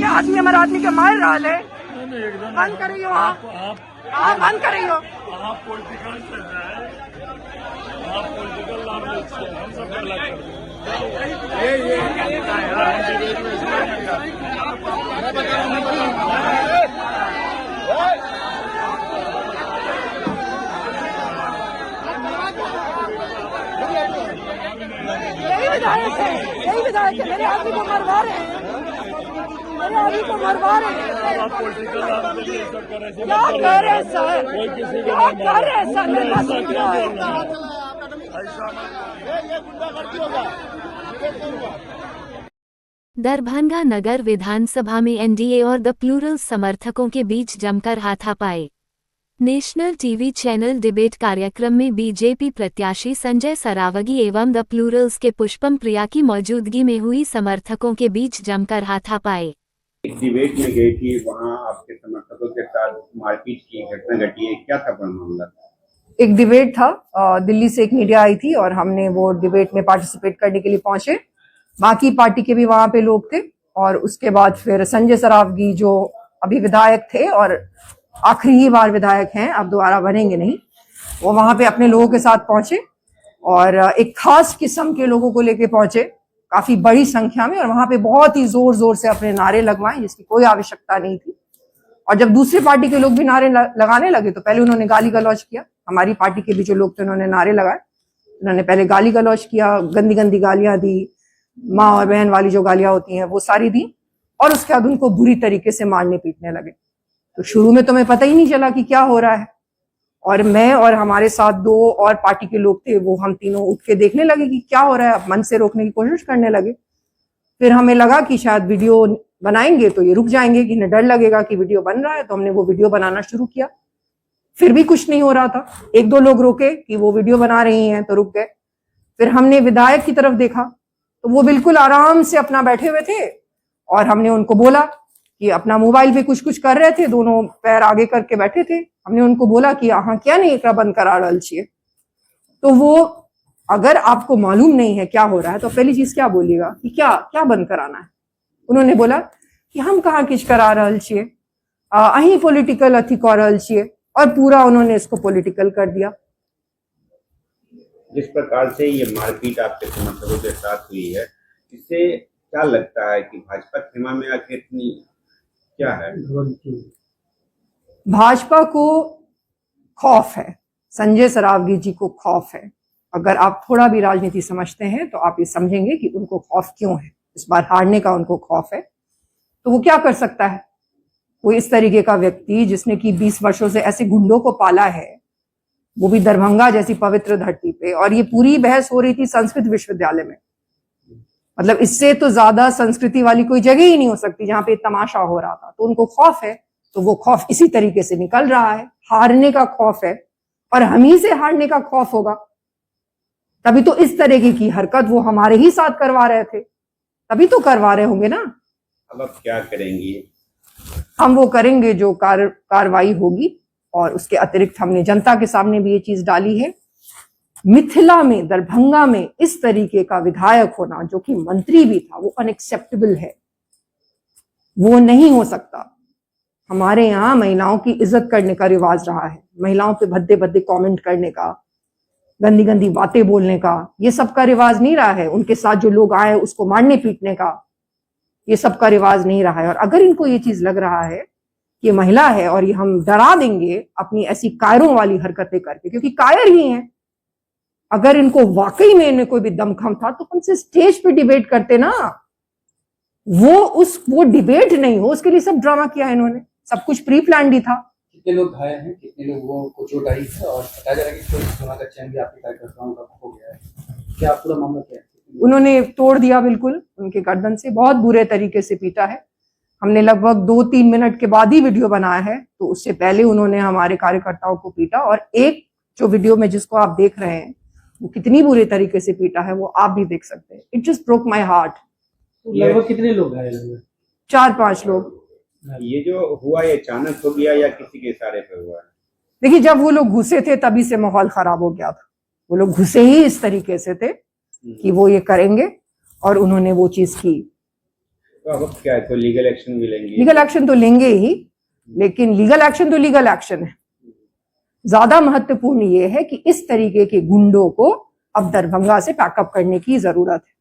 आदमी हमारा आदमी के मार रहा है। बंद करियो, आप बंद करियो। आप पॉलिटिकल चल रहा है, आप पॉलिटिकल नॉलेज से हम सब गलत यही विधायक है, मेरे आदमी को मरवा रहे हैं, मेरे आदमी को मरवा रहे हैं। आप पॉलिटिकल क्या कर रहे हैं सर, क्या कर रहे हैं सर, मेरे पास वीडियो है। दरभंगा नगर विधानसभा में एनडीए और द प्लूरल समर्थकों के बीच जमकर हाथापाई। नेशनल टीवी चैनल डिबेट कार्यक्रम में बीजेपी प्रत्याशी संजय सरावगी एवं द प्लूरल्स के पुष्पम प्रिया की मौजूदगी में हुई समर्थकों के बीच जमकर हाथापाई। एक डिबेट में गई थी, वहां आपके समर्थकों के साथ मारपीट की घटना घटी है, क्या था मामला? एक डिबेट था, दिल्ली से एक मीडिया आई थी और हमने वो डिबेट में पार्टिसिपेट करने के लिए पहुंचे। बाकी पार्टी के भी वहां पे लोग थे और उसके बाद फिर संजय सरावगी जो अभी विधायक थे और आखिरी ही बार विधायक हैं, अब दोबारा बनेंगे नहीं, वो वहां पे अपने लोगों के साथ पहुंचे और एक खास किस्म के लोगों को लेके पहुंचे, काफी बड़ी संख्या में, और वहां पे बहुत ही जोर जोर से अपने नारे लगवाए जिसकी कोई आवश्यकता नहीं थी। और जब दूसरी पार्टी के लोग भी नारे लगाने लगे तो पहले उन्होंने गाली गलौज किया। हमारी पार्टी के भी जो लोग थे उन्होंने नारे लगाए, उन्होंने पहले गाली गलौज किया, गंदी गंदी गालियां दी, माँ और बहन वाली जो गालियां होती हैं वो सारी दी, और उसके बाद उनको बुरी तरीके से मारने पीटने लगे। तो शुरू में तो हमें पता ही नहीं चला कि क्या हो रहा है, और मैं और हमारे साथ दो और पार्टी के लोग थे, वो हम तीनों उठ के देखने लगे कि क्या हो रहा है, मन से रोकने की कोशिश करने लगे। फिर हमें लगा कि शायद वीडियो बनाएंगे तो ये रुक जाएंगे, कि इन्हें डर लगेगा कि वीडियो बन रहा है, तो हमने वो वीडियो बनाना शुरू किया। फिर भी कुछ नहीं हो रहा था, एक दो लोग रोके कि वो वीडियो बना रही हैं तो रुक गए। फिर हमने विधायक की तरफ देखा तो वो बिल्कुल आराम से अपना बैठे हुए थे, और हमने उनको बोला कि अपना मोबाइल पे कुछ कुछ कर रहे थे, दोनों पैर आगे करके बैठे थे। हमने उनको बोला कि हाँ क्या नहीं एकरा बंद करा रहल छिए। तो वो, अगर आपको मालूम नहीं है क्या हो रहा है तो पहली चीज क्या बोलिएगा कि क्या क्या बंद कराना है। उन्होंने बोला कि हम कहाँ किछ करा रहल छिए, अहीं पॉलिटिकल अथी कर रहल छिए, और पूरा उन्होंने इसको पॉलिटिकल कर दिया। जिस प्रकार से ये मारपीट आपके समर्थकों के साथ हुई है, इससे क्या लगता है कि भाजपा खेमा में आखिर इतनी क्या है? भाजपा को खौफ है, संजय सरावगी जी को खौफ है। अगर आप थोड़ा भी राजनीति समझते हैं तो आप ये समझेंगे कि उनको खौफ क्यों है, इस बार हारने का उनको खौफ है। तो वो क्या कर सकता है, वो इस तरीके का व्यक्ति जिसने कि 20 वर्षों से ऐसे गुंडों को पाला है, वो भी दरभंगा जैसी पवित्र धरती पे, और ये पूरी बहस हो रही थी संस्कृत विश्वविद्यालय में। मतलब इससे तो ज्यादा संस्कृति वाली कोई जगह ही नहीं हो सकती जहां पे तमाशा हो रहा था। तो उनको खौफ है, तो वो खौफ इसी तरीके से निकल रहा है, हारने का खौफ है, और हम ही से हारने का खौफ होगा। तभी तो इस तरीके की हरकत वो हमारे ही साथ करवा रहे थे, तभी तो करवा रहे होंगे ना। अब आप क्या करेंगे? हम वो करेंगे जो कार्रवाई होगी, और उसके अतिरिक्त हमने जनता के सामने भी ये चीज डाली है। मिथिला में, दरभंगा में इस तरीके का विधायक होना जो कि मंत्री भी था, वो अनएक्सेप्टेबल है, वो नहीं हो सकता। हमारे यहाँ महिलाओं की इज्जत करने का रिवाज रहा है, महिलाओं पे भद्दे भद्दे कमेंट करने का, गंदी गंदी बातें बोलने का, ये सब का रिवाज नहीं रहा है। उनके साथ जो लोग आए उसको मारने पीटने का, ये सब का रिवाज नहीं रहा है। और अगर इनको ये चीज लग रहा है कि ये महिला है और ये हम डरा देंगे अपनी ऐसी कायरों वाली हरकतें करके, क्योंकि कायर ही हैं, अगर इनको वाकई में इनमें कोई भी दमखम था तो हमसे स्टेज पे डिबेट करते ना। वो डिबेट नहीं हो, उसके लिए सब ड्रामा किया इन्होंने, सब कुछ प्री प्लान ही था। कितने लोग घायल हैं, कितने लोगों को चोट आई है, और बताया जा रहा है कि कोई सोना का चैन भी आपके कार्यकर्ताओं का हो गया है, क्या पूरा मामला क्या है? उन्होंने तोड़ दिया बिल्कुल, उनके गर्दन से बहुत बुरे तरीके से पीटा है। हमने लगभग 2-3 मिनट के बाद ही वीडियो बनाया है, तो उससे पहले उन्होंने हमारे कार्यकर्ताओं को पीटा, और एक जो वीडियो में जिसको आप देख रहे हैं वो कितनी बुरे तरीके से पीटा है वो आप भी देख सकते हैं। It just broke my heart. तो लगभग कितने लोग घायल हुए? 4-5 लोग। ये जो हुआ ये अचानक हो गया या किसी के इशारे पे हुआ है? देखिए, जब वो लोग घुसे थे तभी से माहौल खराब हो गया था। वो लोग घुसे ही इस तरीके से थे कि वो ये करेंगे और उन्होंने वो चीज की। तो अब क्या है, कोई लीगल एक्शन भी लेंगे? लीगल एक्शन तो लेंगे ही, लेकिन लीगल एक्शन तो लीगल एक्शन है। ज्यादा महत्वपूर्ण ये है कि इस तरीके के गुंडों को अब दरभंगा से पैकअप करने की जरूरत है।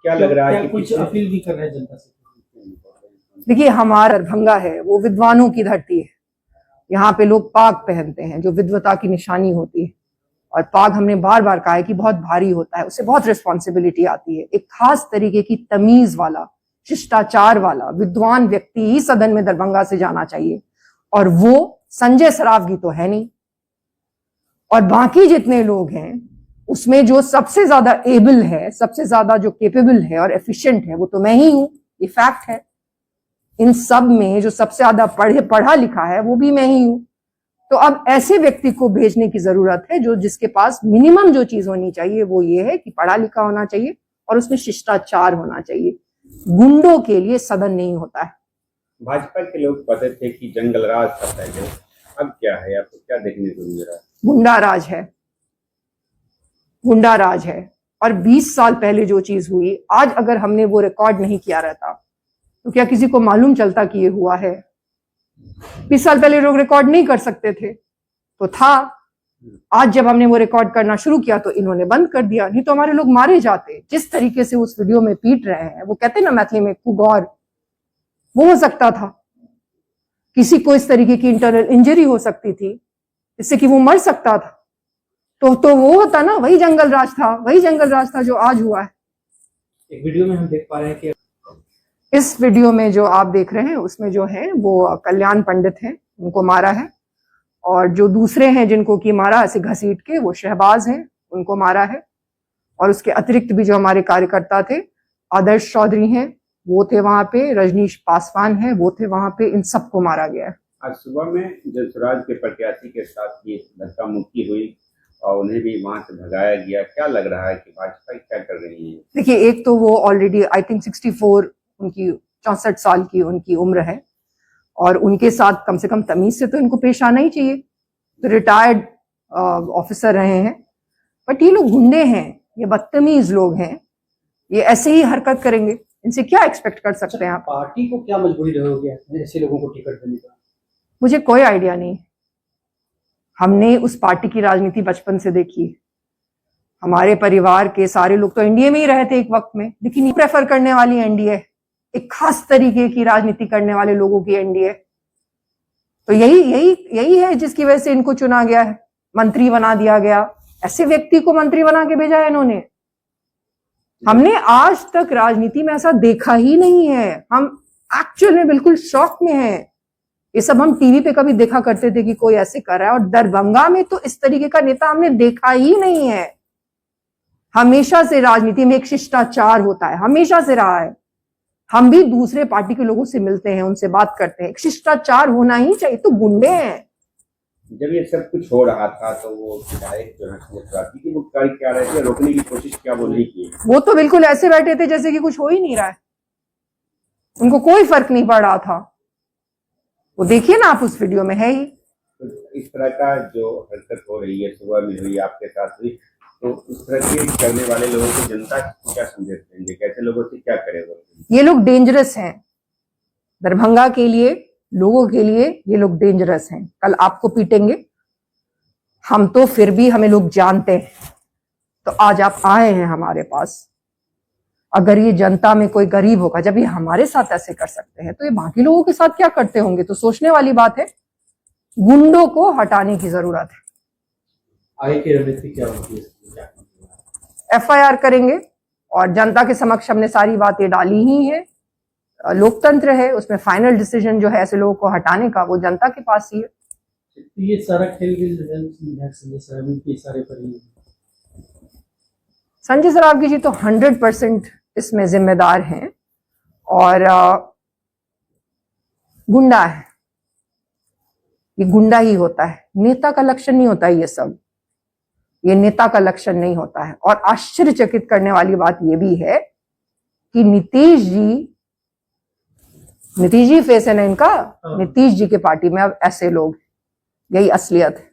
क्या लग रहा है क्या कि कुछ अपील भी कर रहे हैं जनता से? देखिए, हमारा दरभंगा है वो विद्वानों की धरती है। यहाँ पे लोग पाग पहनते हैं जो विद्वता की निशानी होती है, और पाग हमने बार बार कहा है कि बहुत भारी होता है, उससे बहुत रिस्पॉन्सिबिलिटी आती है। एक खास तरीके की तमीज वाला, शिष्टाचार वाला विद्वान व्यक्ति ही सदन में दरभंगा से जाना चाहिए, और वो संजय सरावगी तो है नहीं। और बाकी जितने लोग हैं उसमें जो सबसे ज्यादा एबल है, सबसे ज्यादा जो केपेबल है और एफिशिएंट है वो तो मैं ही हूं, ये फैक्ट है। इन सब में जो सबसे ज्यादा पढ़ा लिखा है वो भी मैं ही हूं। तो अब ऐसे व्यक्ति को भेजने की जरूरत है जो जिसके पास मिनिमम जो चीज होनी चाहिए वो ये है कि पढ़ा लिखा होना चाहिए और उसमें शिष्टाचार होना चाहिए। गुंडों के लिए सदन नहीं होता है। भाजपा के लोग कहते थे कि जंगल राज था पहले, अब क्या है, आपको क्या देखने को मिल रहा है? गुंडा राज है, गुंडा राज है। और 20 साल पहले जो चीज हुई, आज अगर हमने वो रिकॉर्ड नहीं किया रहता तो क्या किसी को मालूम चलता कि ये हुआ है? 20 साल पहले लोग रिकॉर्ड नहीं कर सकते थे तो था। आज जब हमने वो रिकॉर्ड करना शुरू किया तो इन्होंने बंद कर दिया, नहीं तो हमारे लोग मारे जाते। जिस तरीके से उस वीडियो में पीट रहे हैं, वो कहते हैं ना मैथिली में कुगौर, वो हो सकता था। किसी को इस तरीके की इंटरनल इंजरी हो सकती थी जिससे कि वो मर सकता था। तो वो होता ना, वही जंगल राज था, वही जंगल राज था जो आज हुआ है। एक वीडियो में हम देख पा रहे हैं कि इस वीडियो में जो आप देख रहे हैं उसमें जो है वो कल्याण पंडित हैं, उनको मारा है। और जो दूसरे हैं जिनको की मारा ऐसे घसीट के, वो शहबाज हैं, उनको मारा है। और उसके अतिरिक्त भी जो हमारे कार्यकर्ता थे, आदर्श चौधरी हैं, वो थे वहां पे, रजनीश पासवान हैं, वो थे वहां पे। इन सबको मारा गया है। आज सुबह में जनसुराज के प्रत्याशी के साथ ये धक्का मुक्की हुई और उन्हें भी वहां से भगाया गया। क्या लग रहा है कि भाजपा क्या कर रही है? देखिए, एक तो वो ऑलरेडी आई थिंक 64, उनकी 64 साल की उनकी उम्र है, और उनके साथ कम से कम तमीज से तो इनको पेश आना ही चाहिए। तो रिटायर्ड ऑफिसर रहे हैं, बट ये लोग गुंडे हैं, ये बदतमीज लोग हैं, ये ऐसे ही हरकत करेंगे। इनसे क्या एक्सपेक्ट कर सकते हैं आप? पार्टी को क्या मजबूरी रहोगी ऐसे लोगों को टिकट देने का? मुझे कोई आइडिया नहीं। हमने उस पार्टी की राजनीति बचपन से देखी। हमारे परिवार के सारे लोग तो एनडीए में ही रहे थे एक वक्त में, लेकिन ये प्रेफर करने वाली एनडीए, एक खास तरीके की राजनीति करने वाले लोगों की एनडीए। तो यही है जिसकी वजह से इनको चुना गया है, मंत्री बना दिया गया। ऐसे व्यक्ति को मंत्री बना के भेजा है इन्होंने। हमने आज तक राजनीति में ऐसा देखा ही नहीं है। हम एक्चुअल में बिल्कुल शॉक में हैं। ये सब हम टीवी पे कभी देखा करते थे कि कोई ऐसे कर रहा है, और दरभंगा में तो इस तरीके का नेता हमने देखा ही नहीं है। हमेशा से राजनीति में एक शिष्टाचार होता है, हमेशा से रहा है। हम भी दूसरे पार्टी के लोगों से मिलते हैं, उनसे बात करते हैं, एक शिष्टाचार होना ही चाहिए। तो गुंडे हैं। जब ये सब कुछ हो रहा था तो वो विधायक जो है की वो क्या रहे थे, रोकने की कोशिश क्या वो नहीं की? वो तो बिल्कुल ऐसे बैठे थे जैसे कि कुछ हो ही नहीं रहा है, उनको कोई फर्क नहीं पड़ रहा था। वो देखिए ना आप, उस वीडियो में है ही। तो इस तरह का जो हरकत हो रही है, सुबह में हुई, आपके साथ हुई, तो इस तरह के करने वाले लोगों को जनता क्या संदेश देंगे? कैसे लोगों से क्या करेगा? ये लोग डेंजरस हैं दरभंगा के लिए, लोगों के लिए। ये लोग डेंजरस हैं। कल आपको पीटेंगे, हम तो फिर भी हमें लोग जानते हैं। तो आज आप आए हैं हमारे पास। अगर ये जनता में कोई गरीब होगा, जब ये हमारे साथ ऐसे कर सकते हैं, तो ये बाकी लोगों के साथ क्या करते होंगे? तो सोचने वाली बात है। गुंडों को हटाने की जरूरत है। आगे की रणनीति क्या होती है? एफआईआर करेंगे, और जनता के समक्ष हमने सारी बातें डाली ही है। लोकतंत्र है, उसमें फाइनल डिसीजन जो है ऐसे लोगों को हटाने का, वो जनता के पास ही है। ये सारा खेल संजय सारे पर ही संजय सरावगी जी तो 100% इसमें जिम्मेदार हैं, और गुंडा है। ये गुंडा ही होता है, नेता का लक्षण नहीं होता है ये सब। ये नेता का लक्षण नहीं होता है। और आश्चर्यचकित करने वाली बात ये भी है कि नीतीश जी फेस है ना इनका, नीतीश जी के पार्टी में अब ऐसे लोग, यही असलियत है।